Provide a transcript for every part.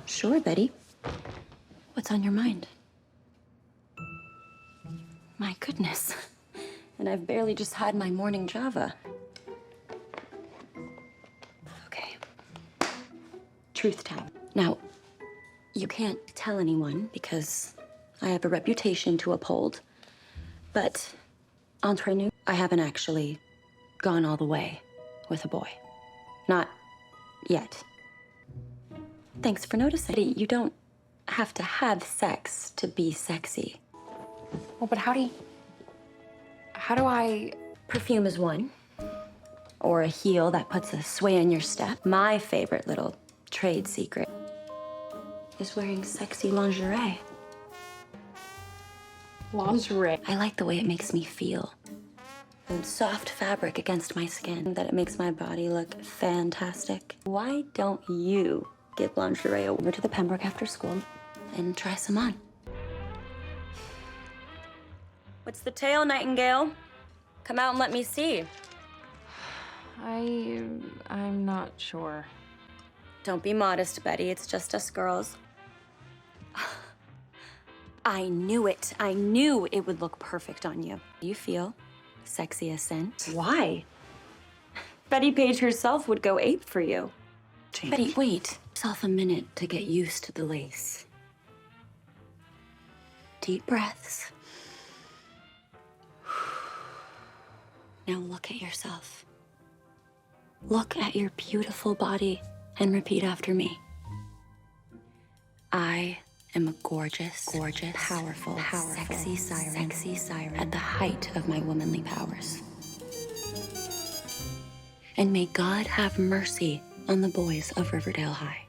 Sure, Betty. What's on your mind? My goodness. And I've barely just had my morning Java. Okay. Truth time. Now, you can't tell anyone because I have a reputation to uphold. But, entre nous, I haven't actually gone all the way with a boy. Not yet. Thanks for noticing. You don't have to have sex to be sexy. Well, but how do I... Perfume is one. Or a heel that puts a sway in your step. My favorite little trade secret is wearing sexy lingerie. Lingerie? I like the way it makes me feel. The soft fabric against my skin, that it makes my body look fantastic. Why don't you give lingerie over to the Pembroke after school and try some on? What's the tale, Nightingale? Come out and let me see. I'm not sure. Don't be modest, Betty. It's just us girls. I knew it. I knew it would look perfect on you. You feel sexy as scent. Why? Betty Page herself would go ape for you. Change. Betty, wait. Yourself a minute to get used to the lace. Deep breaths. Now look at yourself. Look at your beautiful body and repeat after me. I am a gorgeous, powerful, sexy siren at the height of my womanly powers. And may God have mercy on the boys of Riverdale High.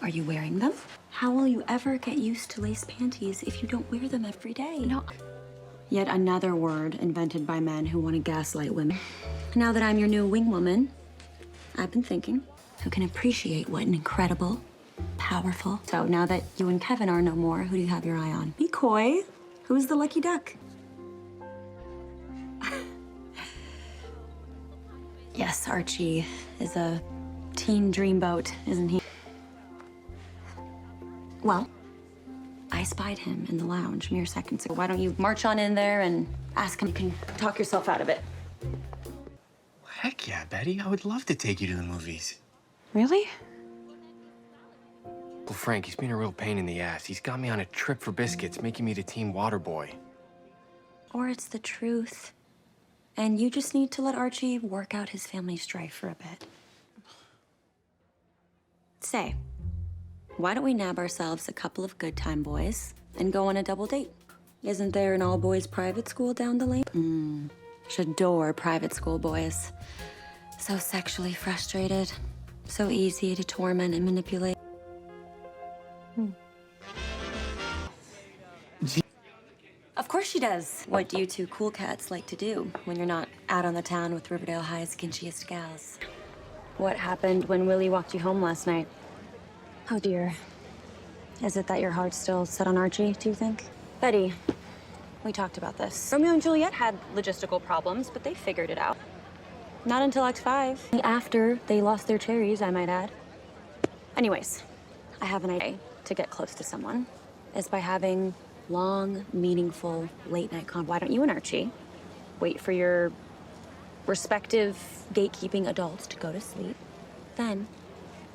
Are you wearing them? How will you ever get used to lace panties if you don't wear them every day? No. Yet another word invented by men who want to gaslight women. Now that I'm your new wing woman, I've been thinking, who can appreciate what an incredible, powerful... So now that you and Kevin are no more, who do you have your eye on? Be coy. Who's the lucky duck? Yes, Archie is a teen dreamboat, isn't he? Well, I spied him in the lounge mere seconds ago. Why don't you march on in there and ask him? You can talk yourself out of it. Heck yeah, Betty. I would love to take you to the movies. Really? Well, Frank, he's been a real pain in the ass. He's got me on a trip for biscuits, making me the team water boy. Or it's the truth. And you just need to let Archie work out his family strife for a bit. Say, why don't we nab ourselves a couple of good time boys and go on a double date? Isn't there an all-boys private school down the lane? Adore private school boys. So sexually frustrated, so easy to torment and manipulate. Of course she does. What do you two cool cats like to do when you're not out on the town with Riverdale High's skinchiest gals? What happened when Willie walked you home last night? Oh dear. Is it that your heart's still set on Archie, do you think? Betty, we talked about this. Romeo and Juliet had logistical problems, but they figured it out. Not until Act 5. After they lost their cherries, I might add. Anyways, I have an idea to get close to someone, is by having long, meaningful, late-night Why don't you and Archie wait for your respective gatekeeping adults to go to sleep, then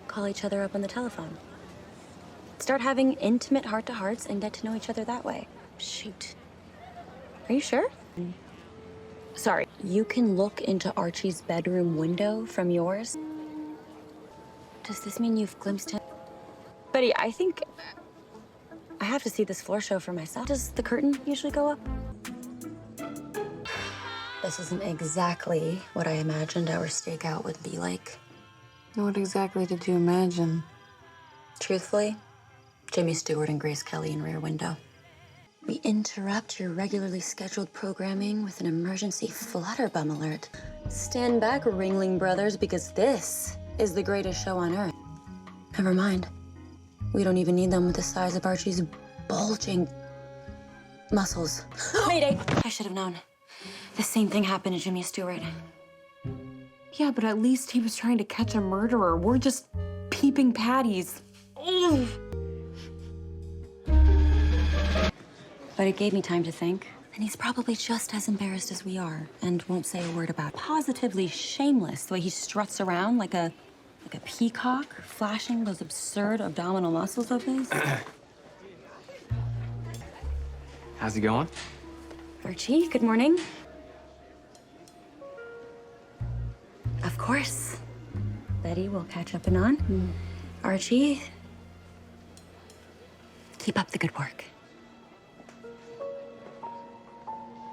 call each other up on the telephone. Start having intimate heart-to-hearts and get to know each other that way. Shoot. Are you sure? Sorry, you can look into Archie's bedroom window from yours? Does this mean you've glimpsed him? Betty, I think I have to see this floor show for myself. Does the curtain usually go up? This isn't exactly what I imagined our stakeout would be like. What exactly did you imagine? Truthfully, Jimmy Stewart and Grace Kelly in Rear Window. We interrupt your regularly scheduled programming with an emergency flutterbum alert. Stand back, Ringling Brothers, because this is the greatest show on earth. Never mind. We don't even need them with the size of Archie's bulging muscles. Mayday! I should have known. The same thing happened to Jimmy Stewart. Yeah, but at least he was trying to catch a murderer. We're just peeping patties. Ugh. But it gave me time to think. And he's probably just as embarrassed as we are and won't say a word about it. Positively shameless, the way he struts around like a peacock, flashing those absurd abdominal muscles of his. How's it going? Archie, good morning. Of course. Betty will catch up and on. Archie, keep up the good work.